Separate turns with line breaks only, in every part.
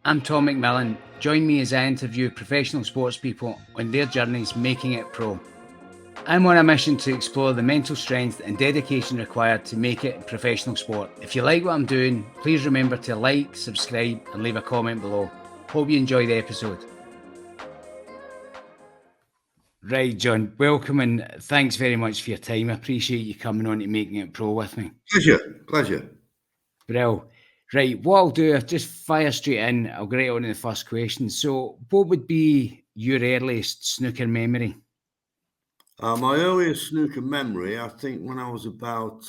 I'm Tom McMillan. Join me as I interview professional sports people on their journeys making it pro. I'm on a mission to explore the mental strength and dedication required to make it in professional sport. If you like what I'm doing, please remember to like, subscribe, and leave a comment below. Hope you enjoy the episode. Right, John, welcome and thanks very much for your time. I appreciate you coming on to Making It Pro with me.
Pleasure.
Brill. Right, what I'll do, I'll just fire straight in. I'll get on to the first question. So, what would be your earliest snooker memory?
My earliest snooker memory, I think when I was about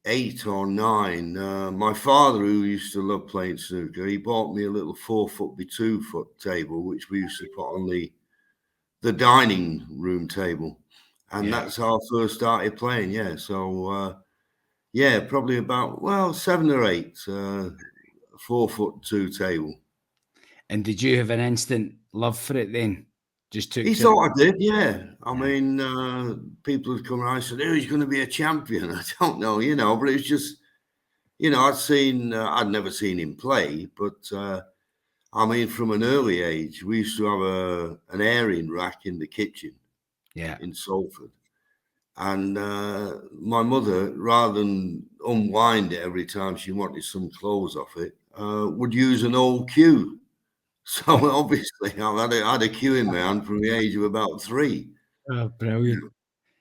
8 or 9, my father, who used to love playing snooker, he bought me a little 4-foot by 2-foot table, which we used to put on the dining room table. And that's how I first started playing, yeah. So, probably about, 7 or 8, 4-foot 2 table.
And did you have an instant love for it then? Just took
He
to it?
thought I did, yeah. I mean, people would come around and said, "Oh, he's going to be a champion." I don't know, but it was just, I'd never seen him play, but I mean, from an early age, we used to have an airing rack in the kitchen in Salford. And my mother, rather than unwind it every time she wanted some clothes off it, would use an old cue. So obviously, I had a cue in my hand from the age of about 3.
Oh, brilliant.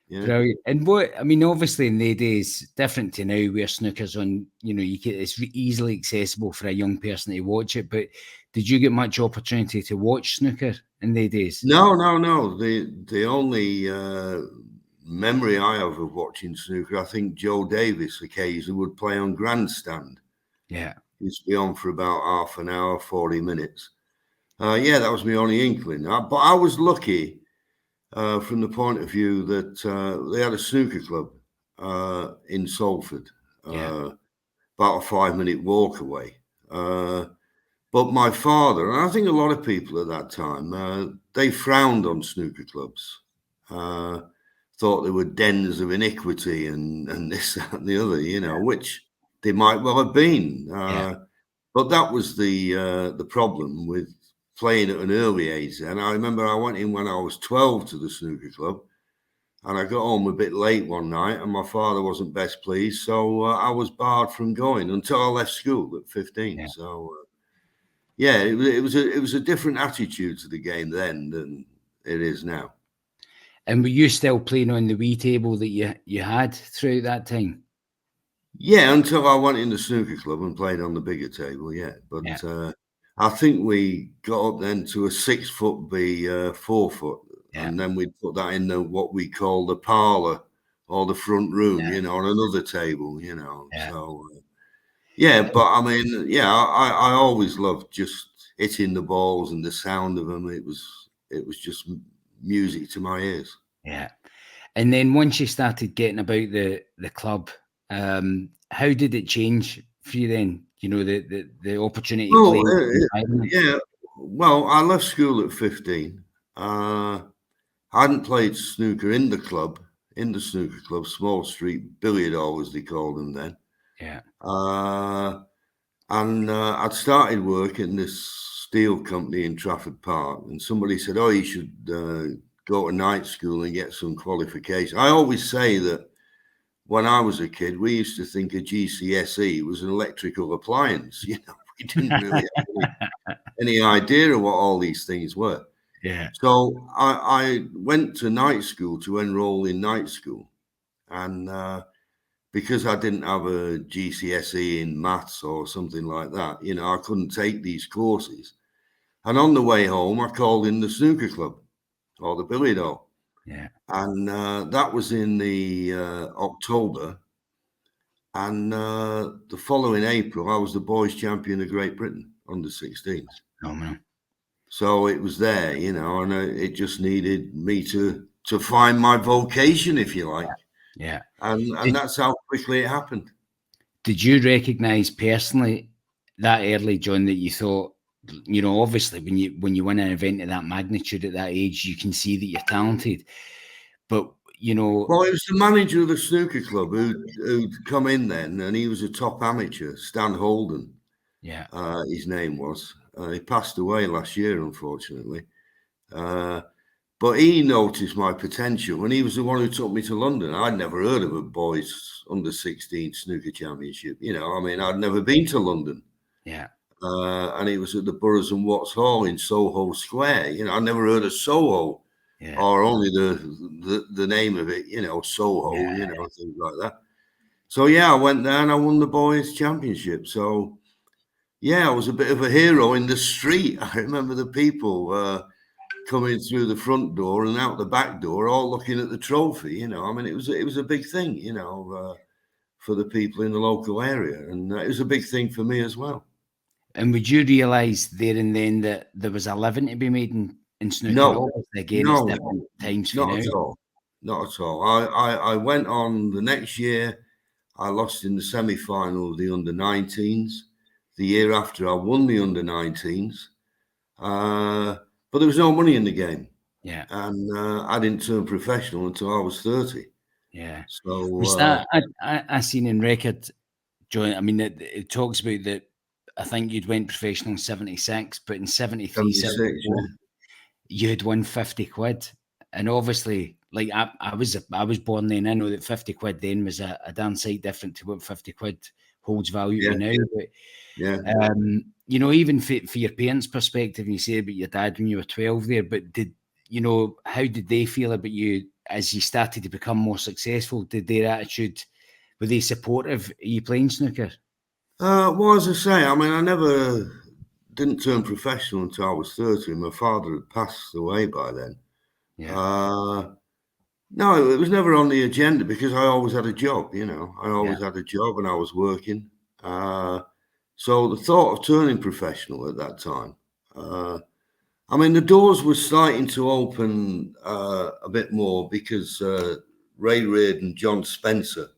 Yeah.
Brilliant. And what, I mean, obviously in the days, different to now where snooker's on, it's easily accessible for a young person to watch it. But did you get much opportunity to watch snooker in the days?
No. The only memory I have of watching snooker, I think Joe Davis occasionally would play on grandstand.
Yeah.
Used to be on for about half an hour, 40 minutes. That was my only inkling. But I was lucky from the point of view that they had a snooker club in Salford, about a 5-minute walk away. But my father, and I think a lot of people at that time, they frowned on snooker clubs, thought they were dens of iniquity and this, that, and the other, which they might well have been. But that was the problem with playing at an early age. And I remember I went in when I was 12 to the snooker club, and I got home a bit late one night, and my father wasn't best pleased, so I was barred from going until I left school at 15. So. It was a different attitude to the game then than it is now.
And were you still playing on the wee table that you had throughout that time?
Yeah, until I went in the snooker club and played on the bigger table, yeah. But I think we got up then to a 6-foot by 4-foot, and then we'd put that in what we call the parlour or the front room, on another table, So, but I mean, I always loved just hitting the balls and the sound of them. It was just music to my ears.
Yeah. And then once you started getting about the club, how did it change for you then? The opportunity to play.
Well, I left school at 15. I hadn't played snooker in the snooker club, Small Street Billiard Hall, as they called them then.
Yeah.
And I'd started work in this steel company in Trafford Park, and somebody said, "Oh, you should go to night school and get some qualification." I always say that when I was a kid, we used to think a GCSE was an electrical appliance. We didn't really have any idea of what all these things were.
Yeah.
So I went to night school to enroll in night school, and because I didn't have a GCSE in maths or something like that, I couldn't take these courses. And on the way home, I called in the snooker club or the billiard hall.
Yeah.
And that was in the October. And the following April, I was the boys' champion of Great Britain, under 16s.
Oh, man.
So it was there, and it just needed me to find my vocation, if you like.
Yeah.
And that's how quickly it happened.
Did you recognise personally that early, John, that you thought, obviously when you win an event of that magnitude at that age, you can see that you're talented. But
well, it was the manager of the snooker club who'd come in then, and he was a top amateur, Stan Holden.
Yeah.
His name was. He passed away last year, unfortunately. But he noticed my potential, and he was the one who took me to London. I'd never heard of a boys under-16 snooker championship. I mean, I'd never been to London.
Yeah.
And it was at the Burroughs and Watts Hall in Soho Square. I never heard of Soho, or only the name of it. Soho. Things like that. So I went there and I won the boys' championship. So I was a bit of a hero in the street. I remember the people coming through the front door and out the back door, all looking at the trophy. I mean, it was a big thing. For the people in the local area, and it was a big thing for me as well.
And would you realise there and then that there was a living to be made in snooker?
No,
again,
no,
it's different times for
not
now.
at all. Not at all. I went on the next year. I lost in the semi-final of the under-19s. The year after, I won the under-19s. But there was no money in the game.
Yeah.
And I didn't turn professional until I was 30.
Yeah.
So
was that I seen in record, John? I mean, it talks about that. I think you'd went professional in 76, but in 73, 74, you had won 50 quid. And obviously, like I was born then. I know that 50 quid then was a darn sight different to what 50 quid holds value to now. But even for your parents' perspective, you say about your dad when you were 12 there, but how did they feel about you as you started to become more successful? Did their attitude, were they supportive of you playing snooker?
Well, as I say, I mean, I never didn't turn professional until I was 30. My father had passed away by then. Yeah. No, it was never on the agenda because I always had a job, I always had a job and I was working. So the thought of turning professional at that time, I mean, the doors were starting to open a bit more because Ray Reid and John Spencer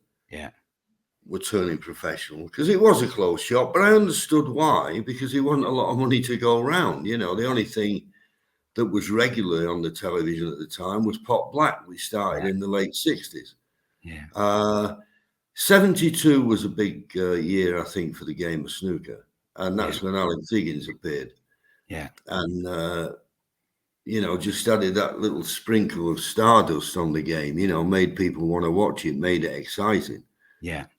were turning professional because it was a closed shop, but I understood why, because there wasn't a lot of money to go around. The only thing that was regular on the television at the time was Pot Black. We started in the late 60s. 72 was a big year, I think, for the game of snooker. And that's when Alex Higgins appeared. And, just added that little sprinkle of stardust on the game, made people want to watch it, made it exciting. And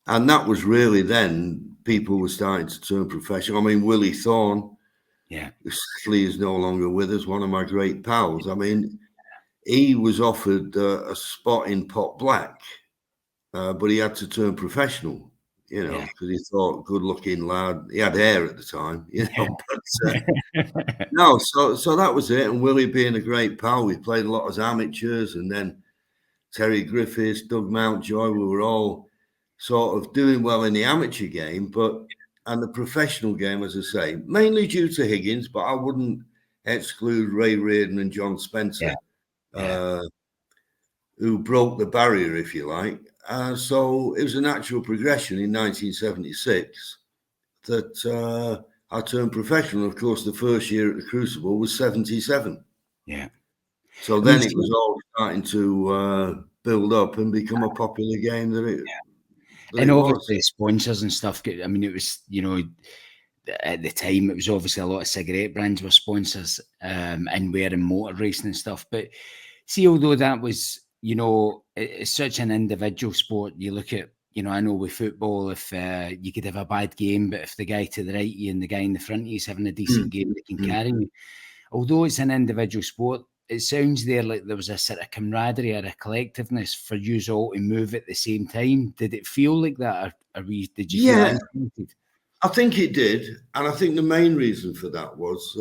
that was really then people were starting to turn professional. I mean, Willie Thorne, who sadly is no longer with us, one of my great pals. I mean, he was offered a spot in Pot Black, but he had to turn professional, because he thought good-looking lad. He had hair at the time, But no, so that was it. And Willie being a great pal, we played a lot as amateurs, and then Terry Griffiths, Doug Mountjoy, we were all sort of doing well in the amateur game, and the professional game, as I say, mainly due to Higgins, but I wouldn't exclude Ray Reardon and John Spencer, who broke the barrier, if you like. So it was a natural progression in 1976 that I turned professional. Of course, the first year at the Crucible was 77. So then it was all starting to build up and become a popular game that it
and obviously sponsors and stuff. I mean, it was, at the time, it was obviously a lot of cigarette brands were sponsors and wearing motor racing and stuff. But see, although that was, it's such an individual sport, you look at, I know with football, if you could have a bad game, but if the guy to the right of you and the guy in the front of you is having a decent game, they can carry you. Although it's an individual sport, it sounds there like there was a sort of camaraderie or a collectiveness for you all to move at the same time. Did it feel like that, or did you feel intimidated?
I think it did, and I think the main reason for that was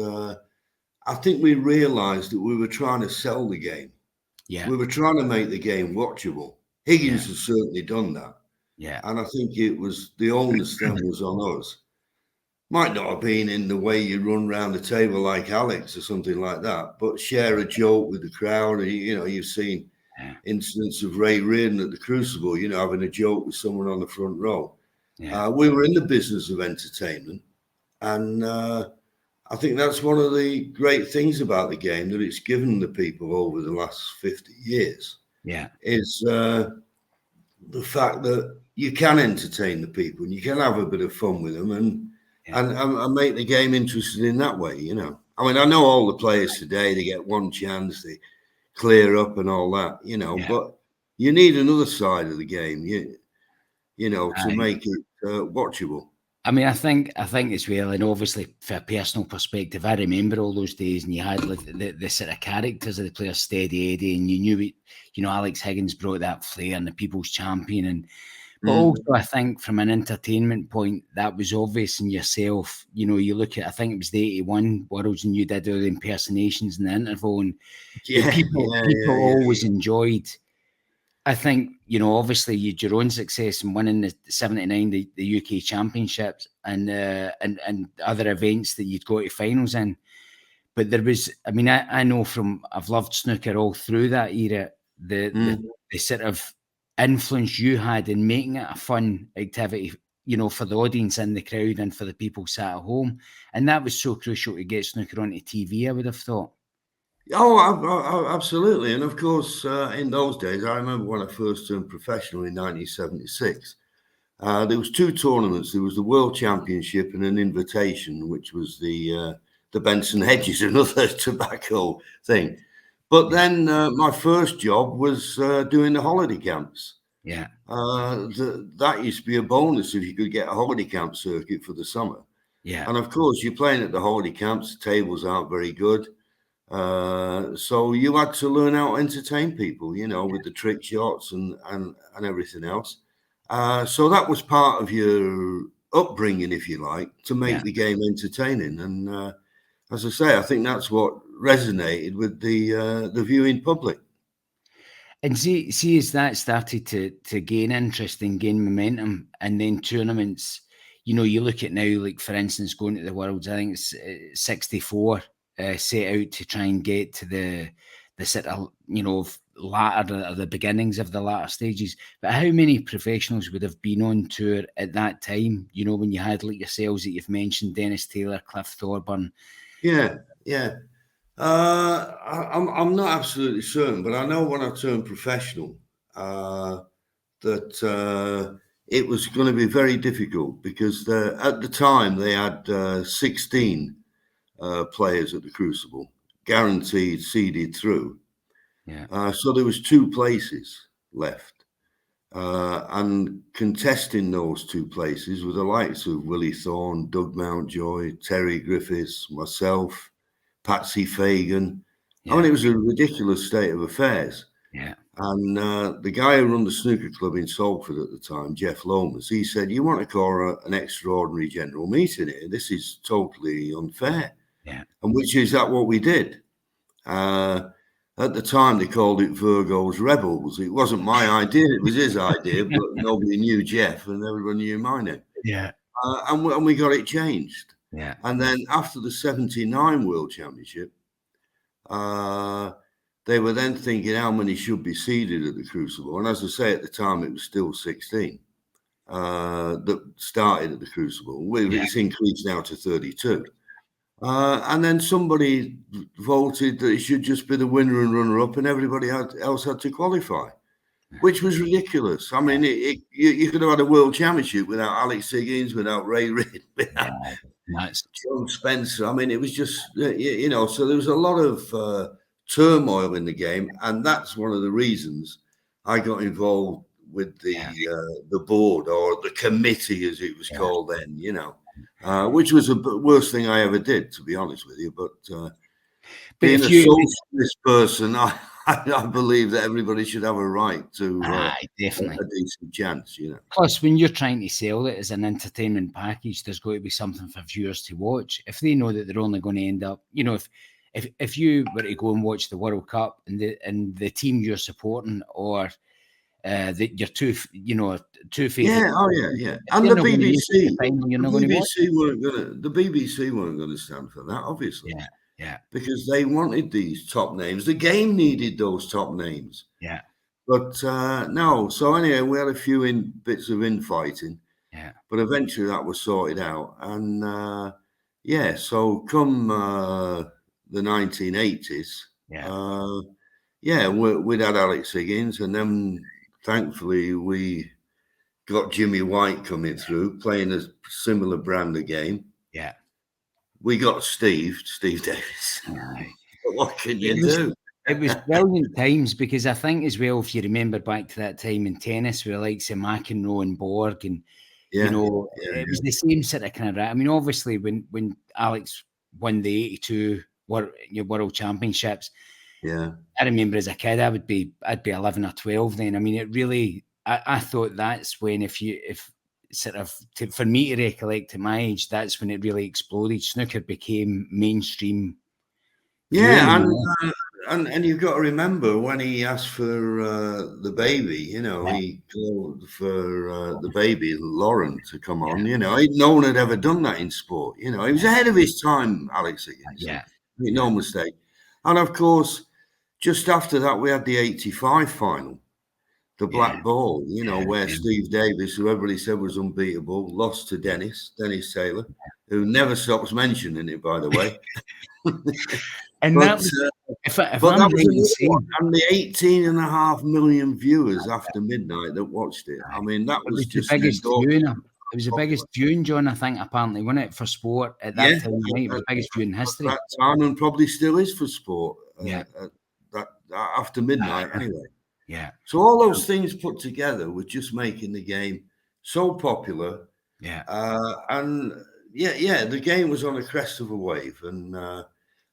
I think we realised that we were trying to sell the game. We were trying to make the game watchable. Higgins has certainly done that. And I think it was the onus then was on us. Might not have been in the way you run around the table like Alex or something like that, but share a joke with the crowd. You've seen incidents of Ray Reardon at the Crucible, having a joke with someone on the front row. We were in the business of entertainment, and I think that's one of the great things about the game that it's given the people over the last 50 years. Is the fact that you can entertain the people and you can have a bit of fun with them and make the game interesting in that way, you know. I mean, I know all the players today, they get one chance, they clear up and all that, you know, but you need another side of the game, you know, to make it watchable.
I mean, I think as well, and obviously for a personal perspective, I remember all those days, and you had like the sort of characters of the players, Steady Eddie, and you knew it. You know, Alex Higgins brought that flair and the people's champion, and but also I think from an entertainment point, that was obvious in yourself. You know, you look at, I think it was the '81 Worlds, and you did all the impersonations in the interval, and people always enjoyed. I think, you know, obviously you had your own success in winning the '79 the UK Championships and other events that you'd go to finals in. But there was, I mean, I know from, I've loved snooker all through that era, the sort of influence you had in making it a fun activity, you know, for the audience in the crowd and for the people sat at home. And that was so crucial to get snooker onto TV, I would have thought.
Oh, absolutely. And of course, in those days, I remember when I first turned professional in 1976, there was two tournaments. There was the World Championship and an invitation, which was the Benson Hedges, another tobacco thing. But then my first job was doing the holiday camps.
Yeah.
That used to be a bonus if you could get a holiday camp circuit for the summer.
Yeah.
And of course, you're playing at the holiday camps. The tables aren't very good. So you had to learn how to entertain people, you know, with the trick shots and everything else. So that was part of your upbringing, if you like, to make the game entertaining. And as I say, I think that's what resonated with the viewing public.
And see, as that started to gain interest and gain momentum, and then tournaments, you know, you look at now, like for instance, going to the Worlds, I think it's 64 set out to try and get to the sort of, you know, latter, or the beginnings of the latter stages. But how many professionals would have been on tour at that time? You know, when you had like yourselves that you've mentioned, Dennis Taylor, Cliff Thorburn.
Yeah. I'm not absolutely certain, but I know when I turned professional that it was going to be very difficult because at the time they had 16 players at the Crucible, guaranteed seeded through.
Yeah.
So there was two places left. And contesting those two places were the likes of Willie Thorne, Doug Mountjoy, Terry Griffiths, myself, Patsy Fagan. I mean, it was a ridiculous state of affairs.
Yeah.
And the guy who ran the snooker club in Salford at the time, Jeff Lomas, he said, "You want to call an extraordinary general meeting here? This is totally unfair."
Yeah.
And which is that what we did. At the time, they called it Virgo's Rebels. It wasn't my idea; it was his idea. But nobody knew Jeff, and everyone knew my name.
Yeah.
And we got it changed.
Yeah.
And then after the '79 World Championship, they were then thinking how many should be seeded at the Crucible. And as I say, at the time, it was still 16 that started at the Crucible. It's increased now to 32. And then somebody voted that it should just be the winner and runner-up, and everybody else had to qualify, which was ridiculous. I mean, you could have had a world championship without Alex Higgins, without Ray Reid, without John Spencer. I mean, it was just, you know, so there was a lot of turmoil in the game, and that's one of the reasons I got involved with the board, or the committee as it was called then, you know. Which was the worst thing I ever did, to be honest with you. But being a socialist person, I believe that everybody should have a right to
definitely
a decent chance, you know.
Plus, when you're trying to sell it as an entertainment package, there's got to be something for viewers to watch. If they know that they're only going to end up, you know, if you were to go and watch the World Cup and the team you're supporting, or your two favorite.
Yeah. And the BBC weren't going to stand for that, obviously.
Yeah.
Because they wanted these top names. The game needed those top names.
Yeah.
But no. So anyway, we had a few bits of infighting.
Yeah.
But eventually that was sorted out. And so come the 1980s, we'd had Alex Higgins, and then thankfully we got Jimmy White coming through, playing a similar brand of game.
Yeah.
We got Steve Davis.
Aye.
What can
It
you
was
do?
it was brilliant times because I think as well, if you remember back to that time in tennis with the likes of McEnroe and Borg and, you
Yeah,
know,
yeah,
it was
yeah,
the same sort of kind of I mean, obviously, when Alex won the 82 World Championships,
yeah.
I remember as a kid, I'd be 11 or 12 then. I mean, it really I thought that's when if sort of for me to recollect at my age, that's when it really exploded. Snooker became mainstream viewing,
Yeah,
you know?
and you've got to remember when he asked for the baby,
Yeah,
he called for the baby Lauren to come
yeah,
on. No one had ever done that in sport. He was
yeah,
ahead of his time, Alex Higgins.
yeah,
No
yeah,
mistake. And of course, just after that, we had the '85 final, the
yeah,
black ball.
yeah,
Where
yeah.
Steve Davis, who everybody said was unbeatable, lost to Dennis Taylor, who never stops mentioning it, by the way.
And that
But
was if
but
I'm
that was
right in
another one,
saying,
and the 18.5 million viewers after midnight that watched it. I
aye,
mean, that
it
was
was the
just
biggest viewing.
exorbitant
It was the
popular.
biggest viewing, John. I think apparently, wasn't it, for sport at
Yeah,
that time of night? It was the biggest viewing in
at
history.
that time, and probably still is for sport
Yeah,
at that after midnight anyway.
yeah,
So all those things put together were just making the game so popular,
yeah.
and yeah, the game was on a crest of a wave, and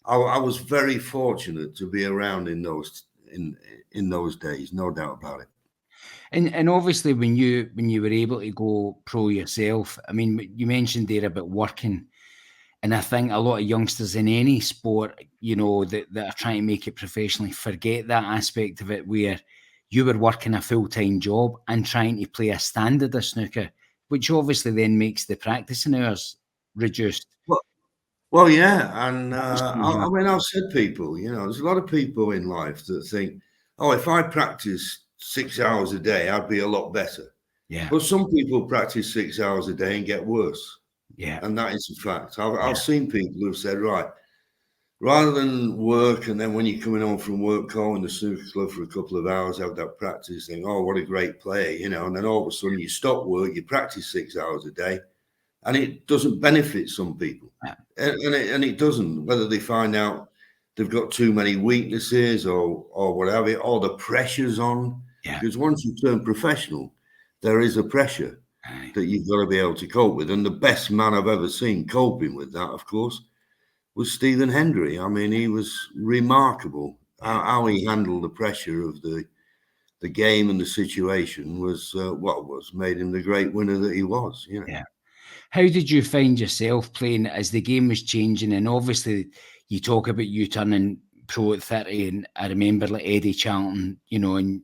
I was very fortunate to be around in those days, no doubt about it.
And obviously, when you were able to go pro yourself, I mean, you mentioned there about working, and I think a lot of youngsters in any sport, you know, that are trying to make it professionally, forget that aspect of it where you were working a full-time job and trying to play a standard of snooker, which obviously then makes the practicing hours reduced.
Well, well, yeah, and
That must be
I
hard.
mean, I've said people, there's a lot of people in life that think, oh, if I practice 6 hours a day, I'd be a lot better.
Yeah,
But some people practice 6 hours a day and get worse,
yeah,
and that is a fact.
yeah,
I've seen people who've said, right, rather than work and then when you're coming home from work, call in the snooker club for a couple of hours, have that practice, think, oh, what a great player, and then all of a sudden you stop work, you practice 6 hours a day, and it doesn't benefit some people,
yeah,
and it doesn't. Whether they find out they've got too many weaknesses or whatever, or the pressure's on,
yeah.
because once you turn professional, there is a pressure
Aye,
that you've got to be able to cope with. And the best man I've ever seen coping with that, of course, was Stephen Hendry. I mean, he was remarkable.
yeah,
How he handled the pressure of the game and the situation was what was made him the great winner that he was.
yeah. How did you find yourself playing as the game was changing? And obviously, you talk about you turning pro at 30, and I remember like Eddie Charlton, you know, and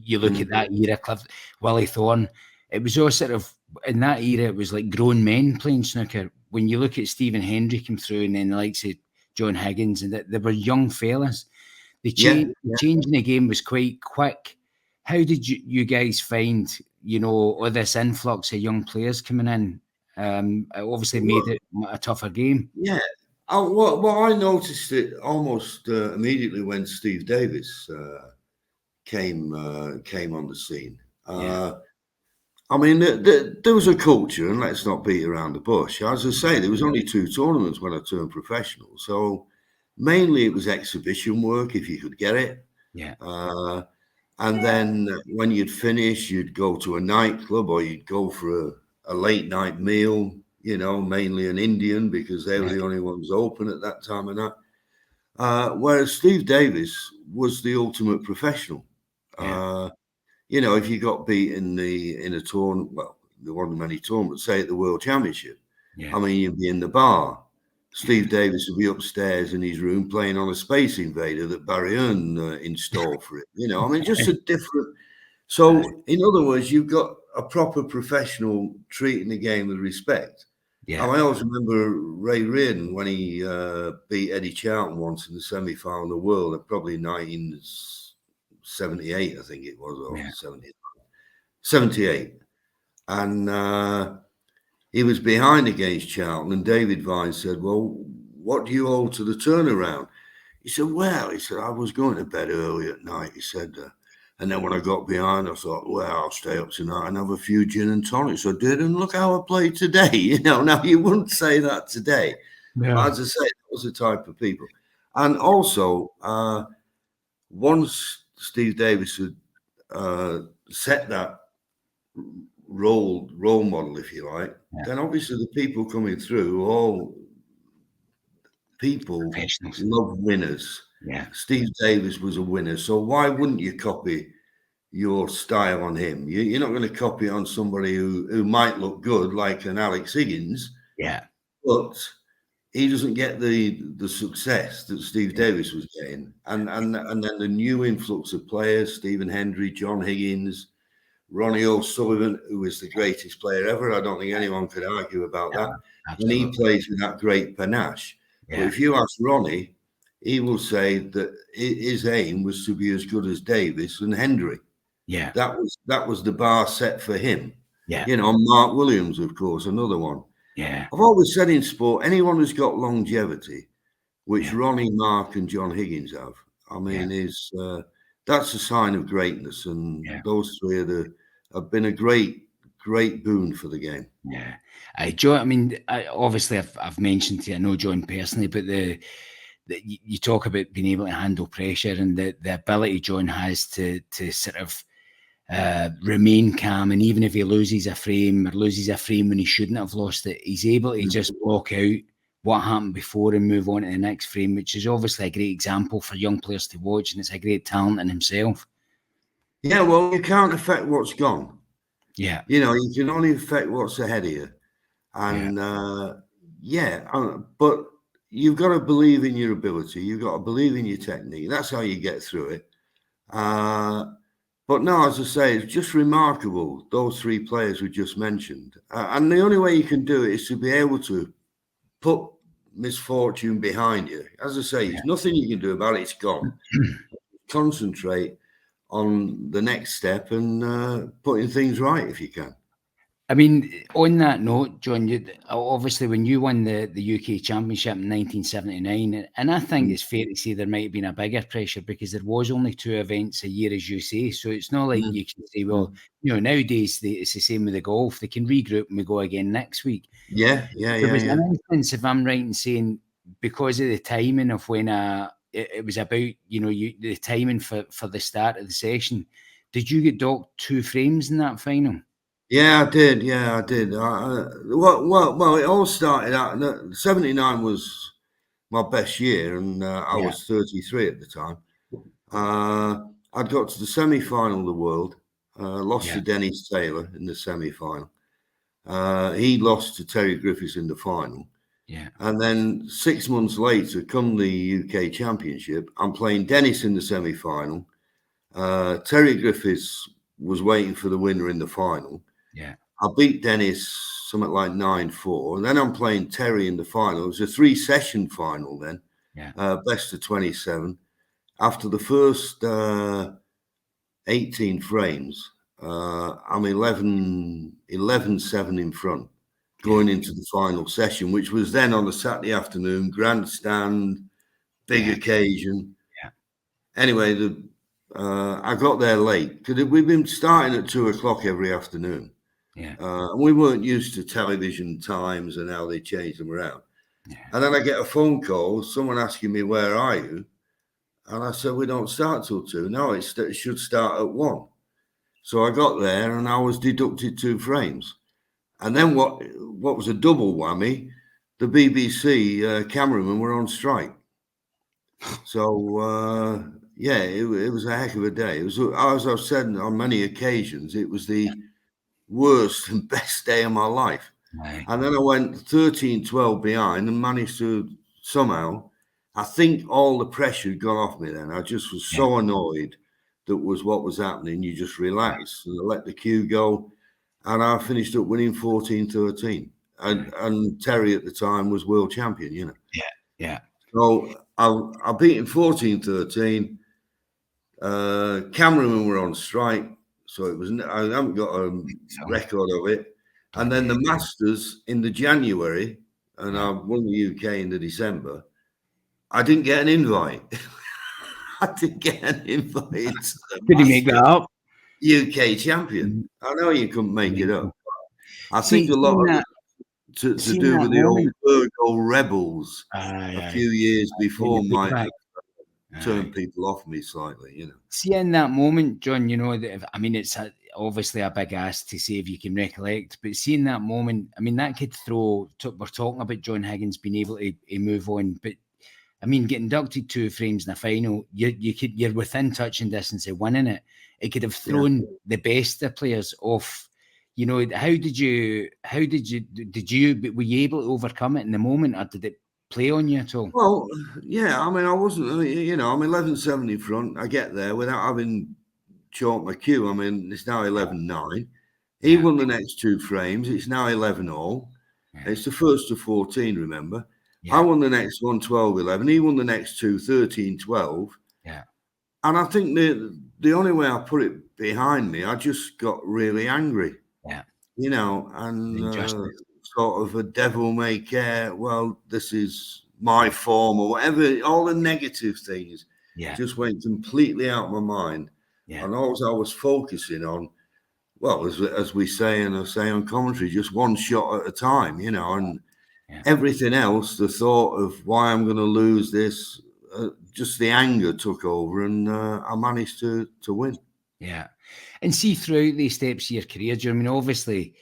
you look at
Mm.
that era, Willie Thorne. It was all sort of in that era. It was like grown men playing snooker. When you look at Stephen Hendry come through, and then the likes of John Higgins, and that they were young fellas.
Yeah,
The change in the game was quite quick. How did you guys find, you know, all this influx of young players coming in? It obviously made
well,
it a tougher game.
yeah. Well, I noticed it almost immediately when Steve Davis came on the scene.
Yeah,
I mean, there was a culture, and let's not beat around the bush. As I say, there was only 2 tournaments when I turned professional, so mainly it was exhibition work if you could get it.
yeah,
Uh, and then when you'd finish, you'd go to a nightclub or you'd go for a late night meal. Mainly an Indian because they were
yeah,
the only ones open at that time of night. Whereas Steve Davis was the ultimate professional.
yeah,
Uh, if you got beat in a tournament, well, there wasn't many tournaments, say at the World Championship,
yeah.
I mean, you'd be in the bar. Steve Davis would be upstairs in his room playing on a Space Invader that Barry Hearn installed for it. I mean, just a different.
Aye,
So, in other words, you've got a proper professional treating the game with respect.
yeah,
I always remember Ray Reardon when he beat Eddie Charlton once in the semi-final of the World at probably 1978, I think it was, or
yeah,
78. And he was behind against Charlton, and David Vine said, well, what do you owe to the turnaround? He said, I was going to bed early at night. He said, And then when I got behind, I thought, well, I'll stay up tonight and have a few gin and tonics. I did, and look how I played today. You know, now you wouldn't say that today.
Yeah.
But as I say, that was the type of people. And also, once Steve Davis had set that role model, if you like, then obviously the people coming through, all people
Professionals.
love winners.
Yeah.
Steve Davis was a winner. So why wouldn't you copy your style on him? You're not going to copy on somebody who might look good, like an Alex Higgins.
Yeah.
But he doesn't get the success that Steve Davis was getting. And then the new influx of players, Stephen Hendry, John Higgins, Ronnie O'Sullivan, who is the greatest player ever. I don't think anyone could argue about that.
Absolutely.
And he plays with that great panache.
Yeah.
But if you ask Ronnie, he will say that his aim was to be as good as Davis and Hendry.
Yeah.
That was the bar set for him.
Yeah.
You know, Mark Williams, of course, another one.
Yeah.
I've always said in sport, anyone who's got longevity, which Ronnie, Mark, and John Higgins have, I mean, is that's a sign of greatness. And those three have been a great boon for the game.
Yeah, John. I mean, obviously, I've mentioned to you, I know John personally, but you talk about being able to handle pressure and the ability John has to sort of remain calm, and even if he loses a frame when he shouldn't have lost it, he's able to just block out what happened before and move on to the next frame, which is obviously a great example for young players to watch, and it's a great talent in himself.
Yeah, well, you can't affect what's gone.
Yeah,
you know, you can only affect what's ahead of you, and but you've got to believe in your ability. You've got to believe in your technique. That's how you get through it. But no, as I say, it's just remarkable, those three players we just mentioned. And the only way you can do it is to be able to put misfortune behind you. As I say, there's nothing you can do about it. It's gone. Concentrate on the next step and putting things right if you can.
I mean, on that note, John, obviously when you won the UK Championship in 1979, and I think it's fair to say there might have been a bigger pressure because there was only 2 events a year, as you say. So it's not like you can say, well, you know, nowadays it's the same with the golf. They can regroup and we go again next week.
There
was an instance, if I'm right in saying, because of the timing of when it was about, you know, the timing for the start of the session, did you get docked 2 frames in that final?
Yeah, I did. Yeah, I did. Well, it all started out. 79 was my best year, and I was 33 at the time. I'd got to the semi-final of the World, lost to Dennis Taylor in the semi-final. He lost to Terry Griffiths in the final.
Yeah.
And then 6 months later, come the UK Championship, I'm playing Dennis in the semi-final. Terry Griffiths was waiting for the winner in the final.
Yeah.
I beat Dennis something like 9-4. And then I'm playing Terry in the final. It was a 3-session final then.
Yeah.
Best of 27. After the first 18 frames, I'm 11-7 in front going into the final session, which was then on a Saturday afternoon, grandstand, big occasion.
Yeah.
Anyway, I got there late because we've been starting at 2:00 every afternoon.
Yeah.
And we weren't used to television times and how they changed them around.
Yeah.
And then I get a phone call, someone asking me, where are you? And I said, we don't start till 2. No, it should start at 1. So I got there and I was deducted 2 frames. And then what was a double whammy, the BBC cameramen were on strike. So, it was a heck of a day. It was, as I've said on many occasions, it was the worst and best day of my life.
Right.
And then I went 13-12 behind and managed to somehow, I think all the pressure had gone off me then. I just was so annoyed that was what was happening. You just relax and let the cue go. And I finished up winning 14-13. And Terry at the time was world champion, you know.
Yeah.
So I beat him 14-13. Cameramen were on strike. So it was. I haven't got a record of it. And then the Masters in the January, and I won the UK in the December. I didn't get an invite. I didn't get an invite to the
Did he make that
Masters
up?
UK champion. I know you couldn't make it up. I think a lot of it to
seeing
do
that
with the old
moment.
Virgo rebels a
Aye,
few years before
the
might
payback.
have
Aye.
turned people off me slightly, you know.
See, in that moment, John, I mean, it's obviously a big ask to say if you can recollect, but seeing that moment, I mean, that could throw. We're talking about John Higgins being able to move on, but I mean, getting inducted 2 frames in a final, you're within touching distance of winning it. It could have thrown the best of players off. How did you were you able to overcome it in the moment, or did it play on you at all?
Well, yeah, I mean, I wasn't, I'm 11.7 in front. I get there without having chalked my cue. I mean, it's now 11.9. He won the next 2 frames. It's now 11-all. It's the first to 14, remember? I won the next one 12-11. He won the next 2 13-12.
Yeah.
And I think the only way I put it behind me, I just got really angry.
Yeah.
And sort of a devil may care. Well, this is my form or whatever. All the negative things just went completely out of my mind.
Yeah.
And all I was focusing on, well, as we say, and I say on commentary, just one shot at a time, and everything else, the thought of why I'm going to lose this, just the anger took over, and I managed to win.
Yeah. And see, throughout these steps of your career, I mean, obviously,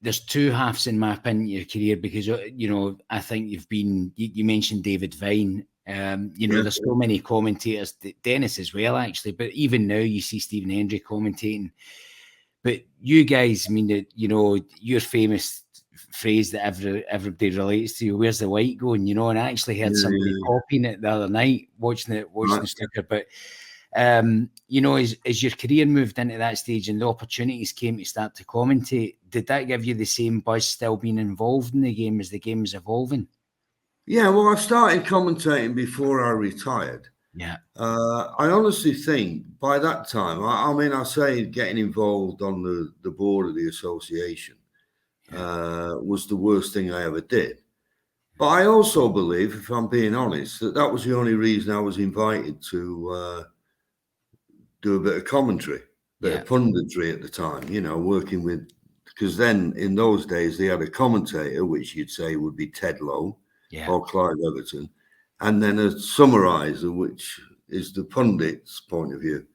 there's 2 halves in my opinion your career because, I think you mentioned David Vine. There's so many commentators, Dennis as well, actually, but even now you see Stephen Hendry commentating. But you guys, I mean, your famous phrase that everybody relates to, where's the light going? And I actually heard somebody copying it the other night, watching the snooker. But as your career moved into that stage and the opportunities came to start to commentate, did that give you the same buzz still being involved in the game as the game was evolving?
Yeah, well, I started commentating before I retired.
Yeah.
I honestly think by that time, I mean, I say getting involved on the board of the association was the worst thing I ever did. But I also believe, if I'm being honest, that was the only reason I was invited to do a bit of commentary, bit of punditry at the time, working with, because then in those days they had a commentator, which you'd say would be Ted Lowe or Clive Everton, and then a summariser, which is the pundit's point of view.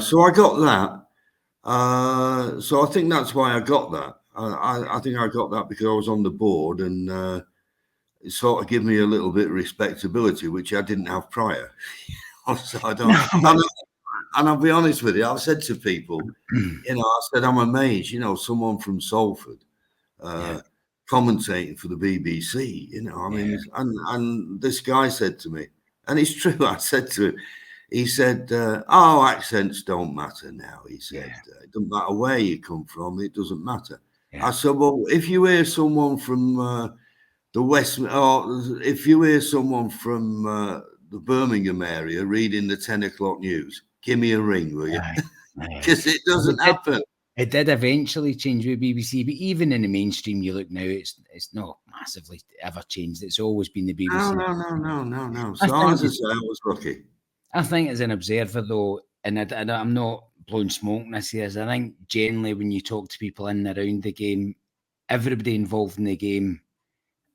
So I got that. So I think that's why I got that. I think I got that because I was on the board, and it sort of gave me a little bit of respectability, which I didn't have prior. So I don't. And I'll be honest with you, I've said to people, I said, I'm amazed, someone from Salford commentating for the BBC, I mean, and this guy said to me, and it's true, I said to him, he said, accents don't matter now. He said, it doesn't matter where you come from, it doesn't matter. I said, well, if you hear someone from the West, or if you hear someone from the Birmingham area reading the 10 o'clock news, give me a ring, will you? Because it doesn't happen.
It did eventually change with BBC, but even in the mainstream, you look now, it's not massively ever changed. It's always been the BBC.
No. So as I say, I was lucky.
I think as an observer, though, and I'm not blowing smoke this year, I think generally when you talk to people in and around the game, everybody involved in the game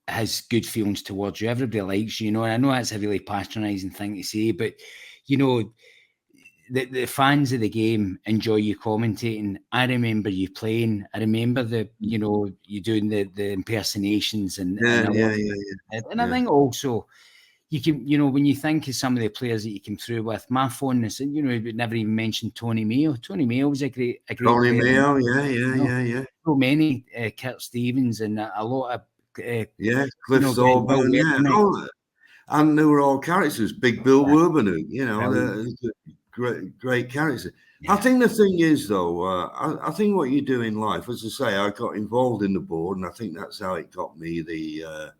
has good feelings towards you. Everybody likes you, and I know that's a really patronising thing to say, but, the fans of the game enjoy you commentating. I remember you playing. I remember you doing the impersonations and I think also you can, when you think of some of the players that you came through with, my fondness, and we never even mentioned Tony Mayo. Tony Mayo was a great
Tony
player.
Mayo, yeah.
So many, Kurt Stevens and a lot of
Cliff Thorburn, and they were all characters. Big Bill Werbenhoek, great character. I think the thing is, though, I think what you do in life, as I say, I got involved in the board, and I think that's how it got me the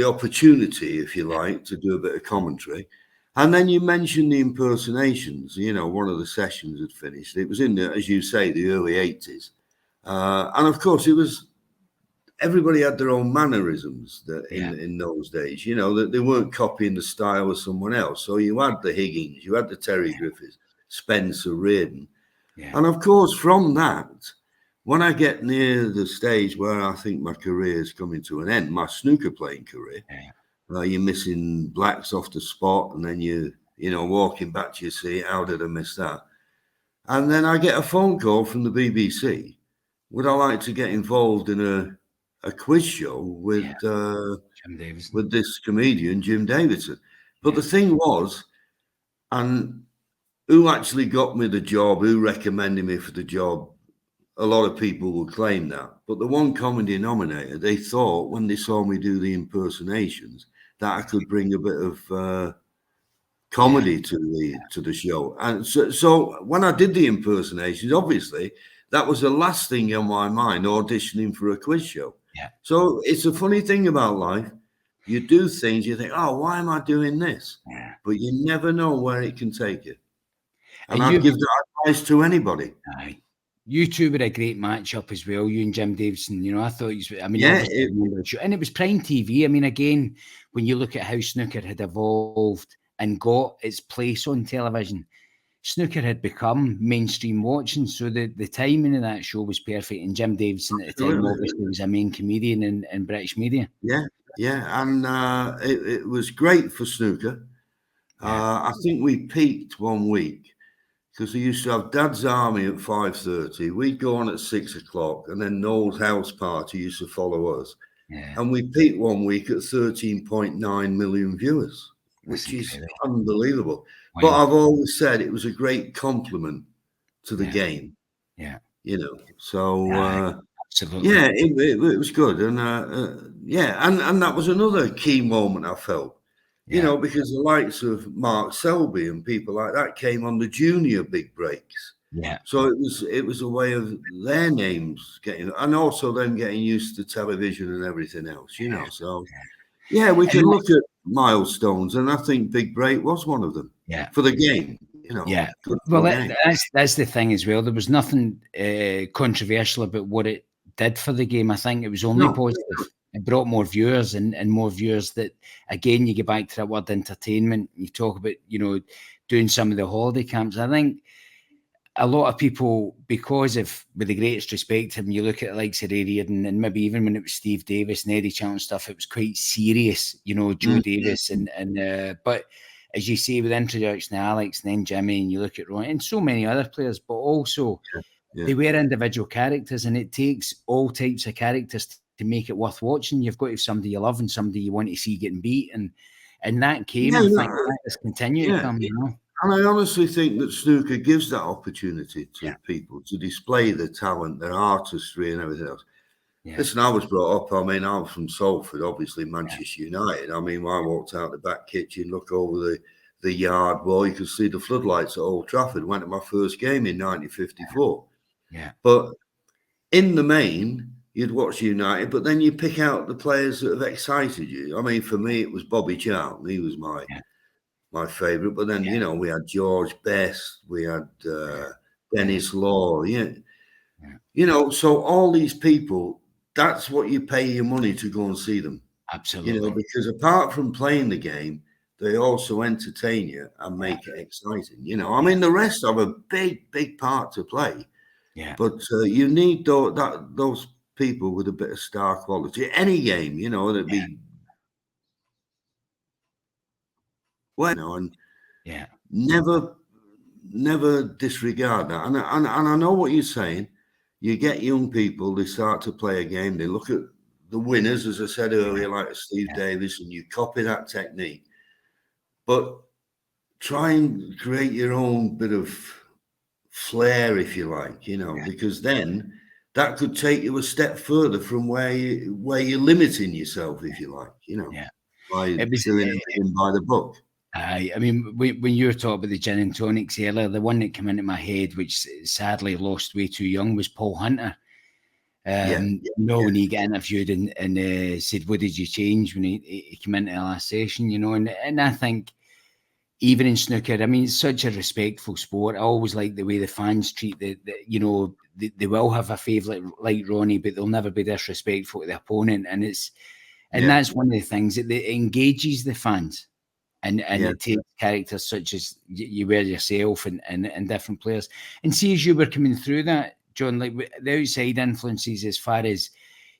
opportunity, if you like, to do a bit of commentary. And then you mentioned the impersonations. One of the sessions had finished. It was in the, as you say, the early 80s. And of course, it was everybody had their own mannerisms
Yeah.
in those days, you know, that they weren't copying the style of someone else. So you had the Higgins, you had the Terry Griffiths, Spencer Reardon.
Yeah.
And of course, from that, when I get near the stage where I think my career is coming to an end, my snooker playing career, you're missing blacks off the spot, and then you know, walking back to your seat, how did I miss that? And then I get a phone call from the BBC. Would I like to get involved in a quiz show with
Jim Davidson.
with this comedian, Jim Davidson? But the thing was, and who actually got me the job, who recommended me for the job, a lot of people will claim that. But the one common denominator, they thought when they saw me do the impersonations that I could bring a bit of comedy to the show. And so when I did the impersonations, obviously that was the last thing on my mind, auditioning for a quiz show.
Yeah.
So it's a funny thing about life. You do things, you think, oh, why am I doing this?
Yeah.
But you never know where it can take you. And
And
I'd give that advice to anybody.
Aye. You two were a great matchup as well, you and Jim Davidson. You know, I thought, I mean,
Yeah,
and it was prime TV. I mean, again, when you look at how snooker had evolved and got its place on television, snooker had become mainstream watching. So the timing of that show was perfect. And Jim Davidson at the time obviously was a main comedian in British media.
Yeah, yeah. And it was great for snooker. I think we peaked one week because we used to have Dad's Army at 5:30. We'd go on at 6 o'clock, and then Noel's House Party used to follow us.
Yeah.
And we peaked one week at 13.9 million viewers, which is unbelievable. Wow. But I've always said it was a great compliment to the game.
Yeah.
You know, so
absolutely.
Yeah, it was good. And and that was another key moment I felt. You know, because the likes of Mark Selby and people like that came on the junior big breaks.
Yeah.
So it was a way of their names getting, and also them getting used to television and everything else, you know. So yeah, we can look at milestones, and I think Big Break was one of them.
Yeah.
For the game, you know.
Yeah. Well, that's the thing as well. There was nothing controversial about what it did for the game. I think it was only positive. It brought more viewers and more viewers that, again, you get back to that word entertainment. You talk about, you know, doing some of the holiday camps. I think a lot of people, because of, with the greatest respect to him, you look at the likes of Ray Reardon, and maybe even when it was Steve Davis and Eddie Chalmers stuff, it was quite serious, you know, Joe Davis. But as you say, with the introduction of Alex and then Jimmy, and you look at Ron and so many other players, but also they were individual characters, and it takes all types of characters to make it worth watching. You've got to have somebody you love and somebody you want to see getting beat, and that came. I think that has continued to come. You know,
and I honestly think that snooker gives that opportunity to people to display their talent, their artistry, and everything else. Listen, I was brought up. I mean, I'm from Salford, obviously Manchester United. I mean, when I walked out the back kitchen, look over the yard wall, you could see the floodlights at Old Trafford. Went to my first game in 1954. But in the main, you'd watch United, but then you pick out the players that have excited you. I mean, for me, it was Bobby Charlton. He was my favourite. But then, you know, we had George Best, we had Dennis Law. You know, so all these people, that's what you pay your money to go and see them.
Absolutely.
You know, because apart from playing the game, they also entertain you and make it exciting. You know, I mean, the rest have a big part to play. But you need those people with a bit of star quality. Any game, you know, that'd be well, you know, and never disregard that. And I know what you're saying. You get young people, they start to play a game, they look at the winners, as I said earlier, like Steve Davis, and you copy that technique. But try and create your own bit of flair, if you like, you know, because then that could take you a step further from where you're limiting yourself, if you like, you know, by doing everything by the book.
I mean, when you were talking about the gin and tonics earlier, the one that came into my head, which sadly lost way too young, was Paul Hunter. When he got interviewed and said, "What did you change when he came into the last session?" You know, and I think even in snooker, I mean, it's such a respectful sport. I always like the way the fans treat the they will have a favourite like Ronnie, but they'll never be disrespectful to the opponent. And that's one of the things that it engages the fans. And it takes characters such as you were yourself and different players. And see, as you were coming through that, John, like the outside influences, as far as,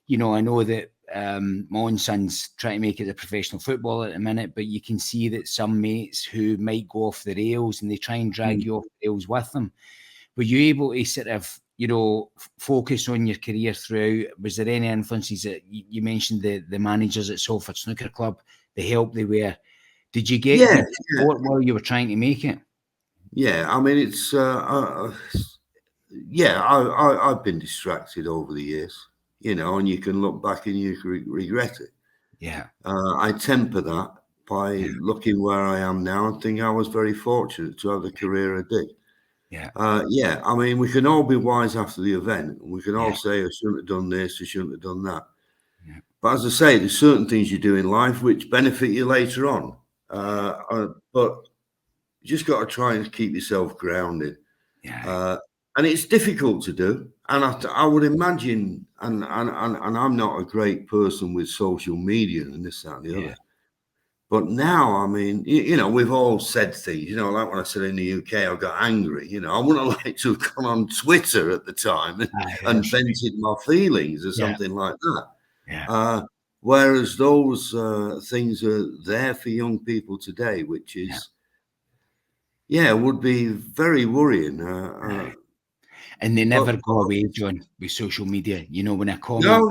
I know that my own son's trying to make it a professional football at the minute, but you can see that some mates who might go off the rails and they try and drag you off the rails with them. Were you able to sort of, focus on your career throughout? Was there any influences that you mentioned the managers at Salford Snooker Club, the help they were? Did you get good support while you were trying to make it?
Yeah, I mean, it's I've been distracted over the years, and you can look back and you can regret it.
Yeah.
I temper that by looking where I am now and think I was very fortunate to have the career I did.
Yeah.
I mean, we can all be wise after the event. We can all say, I shouldn't have done this, I shouldn't have done that.
Yeah.
But as I say, there's certain things you do in life which benefit you later on. But you just got to try and keep yourself grounded.
Yeah.
And it's difficult to do. And I would imagine, and I'm not a great person with social media and this, that, and the other. But now, I mean, we've all said things, like when I said in the UK, I got angry, I wouldn't have liked to have gone on Twitter at the time and vented my feelings or something like that.
Yeah.
Whereas those things are there for young people today, which is, would be very worrying.
And they never go away, John, with social media. When a
No.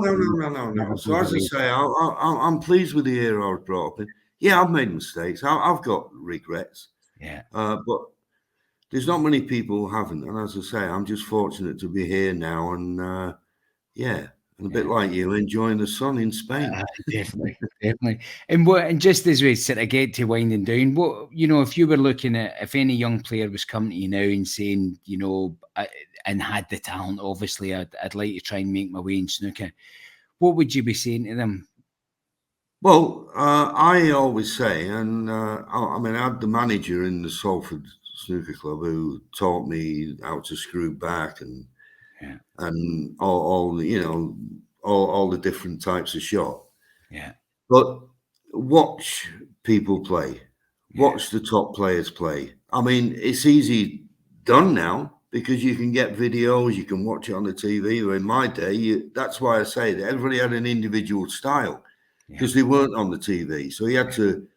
never
So
goes
as I
away.
say, I'm pleased with the era I was brought up in. Yeah, I've made mistakes. I've got regrets.
Yeah.
But there's not many people who haven't. And as I say, I'm just fortunate to be here now. And and a bit like you, enjoying the sun in Spain.
Definitely. And just as we sort of get to winding down, what, if you were looking at, if any young player was coming to you now and saying, and had the talent, obviously, I'd like to try and make my way in snooker, what would you be saying to them?
Well, I always say, and I mean, I had the manager in the Salford Snooker Club who taught me how to screw back and all all the different types of shot.
Yeah.
But watch people play. Watch the top players play. I mean, it's easy done now because you can get videos, you can watch it on the TV. In my day, that's why I say that everybody had an individual style because they weren't on the TV. So you had to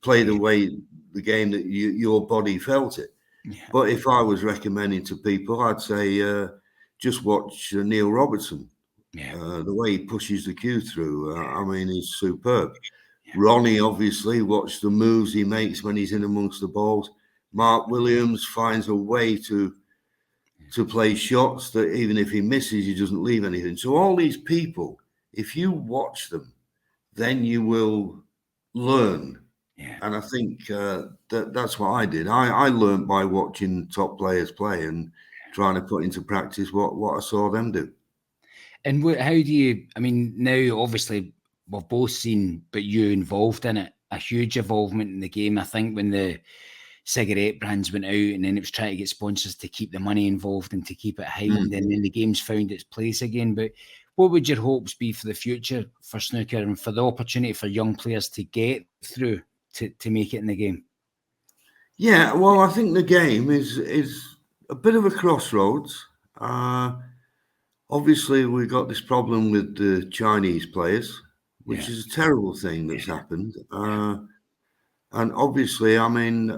play the game that your body felt it.
Yeah.
But if I was recommending to people, I'd say just watch Neil Robertson. The way he pushes the cue through, I mean, he's superb. Ronnie, obviously, watch the moves he makes when he's in amongst the balls. Mark Williams finds a way to play shots that even if he misses, he doesn't leave anything. So all these people, if you watch them, then you will learn. And I think that's what I did. I learned by watching top players play and trying to put into practice what I saw them do.
And how do you, I mean, now obviously we've both seen, but you involved in it, a huge involvement in the game. I think when the cigarette brands went out and then it was trying to get sponsors to keep the money involved and to keep it heightened, and then the game's found its place again. But what would your hopes be for the future for snooker and for the opportunity for young players to get through to make it in the game?
Yeah, well, I think the game is a bit of a crossroads. Obviously, we've got this problem with the Chinese players, which is a terrible thing that's happened. And obviously, I mean,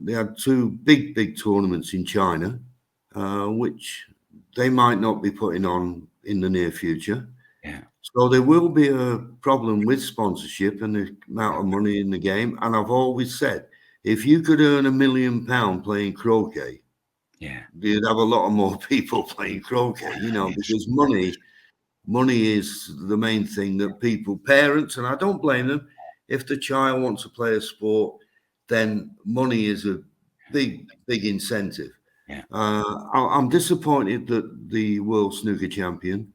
they had two big tournaments in China, which they might not be putting on in the near future. So there will be a problem with sponsorship and the amount of money in the game. And I've always said, if you could earn £1 million playing croquet, you'd have a lot of more people playing croquet, because money is the main thing that people, parents, and I don't blame them. If the child wants to play a sport, then money is a big incentive. I'm disappointed that the world snooker champion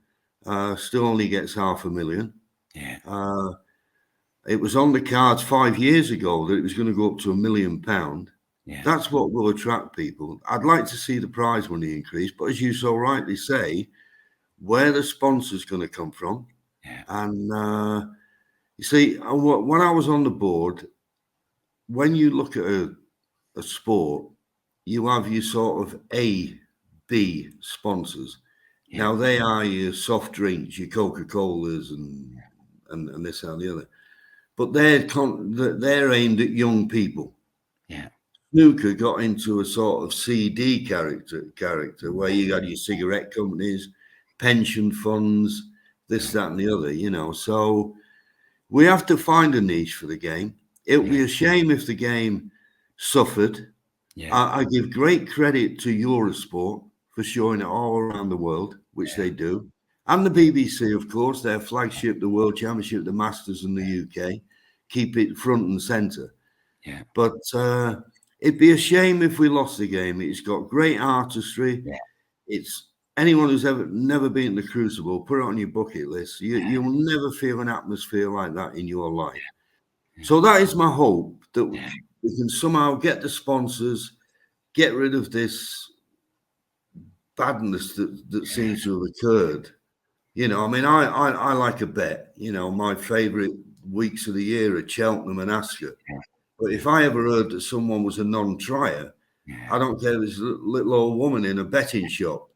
still only gets $500,000. It was on the cards 5 years ago that it was going to go up to £1 million.
Yeah.
That's what will attract people. I'd like to see the prize money increase, but as you so rightly say, where the sponsor's going to come from.
Yeah.
And you see, when I was on the board, when you look at a sport, you have your sort of A, B sponsors.
Yeah.
Now they are your soft drinks, your Coca-Colas, and this and the other, but they're aimed at young people.
Yeah.
Snooker got into a sort of CD character where you had your cigarette companies, pension funds, this, that, and the other. You know, so we have to find a niche for the game. It would be a shame if the game suffered.
Yeah.
I give great credit to Eurosport for showing it all around the world, which they do. And the BBC, of course, their flagship, the World Championship, the Masters in the UK, keep it front and centre.
Yeah.
But it'd be a shame if we lost the game. It's got great artistry.
Yeah.
It's anyone who's never been to the Crucible, put it on your bucket list. You'll never feel an atmosphere like that in your life. So that is my hope, that we can somehow get the sponsors, get rid of this badness that seems to have occurred. You know, I mean, I like a bet. You know, my favourite weeks of the year are Cheltenham and Ascot. But if I ever heard that someone was a non-trier, I don't care if it's a little old woman in a betting shop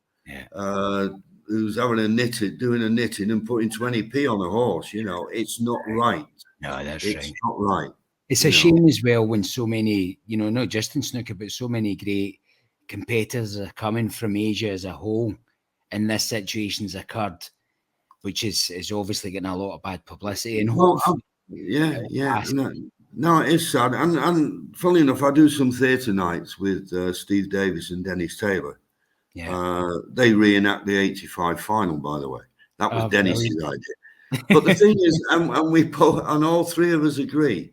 who's having doing a knitting and putting 20p on a horse. You know, it's not right.
No, that's
It's
right.
not right.
It's a shame as well when so many, you know, not just in snooker, but so many great competitors are coming from Asia as a whole, and this situation's occurred, which is obviously getting a lot of bad publicity. And
No, it is sad. And funnily enough, I do some theatre nights with Steve Davis and Dennis Taylor. They reenact the 85 final, by the way. That was Dennis's idea. But the thing is, and all three of us agree,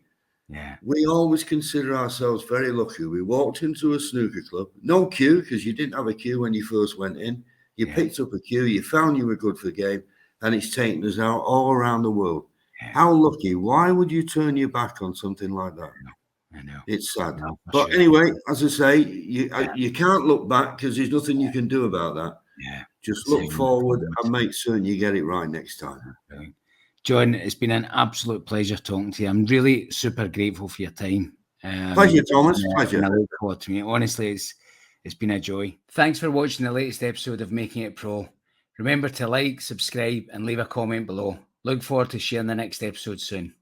we always consider ourselves very lucky. We walked into a snooker club, no queue, because you didn't have a queue when you first went in. You picked up a queue, you found you were good for the game, and it's taken us out all around the world. How lucky. Why would you turn your back on something like that?
I know.
It's sad. But anyway, as I say, you can't look back because there's nothing you can do about that. Just look forward and make certain you get it right next time.
Brilliant. John, it's been an absolute pleasure talking to you. I'm really super grateful for your time.
Pleasure, Thomas. Pleasure.
I look forward to it. Honestly, it's been a joy. Thanks for watching the latest episode of Making It Pro. Remember to like, subscribe, and leave a comment below. Look forward to sharing the next episode soon.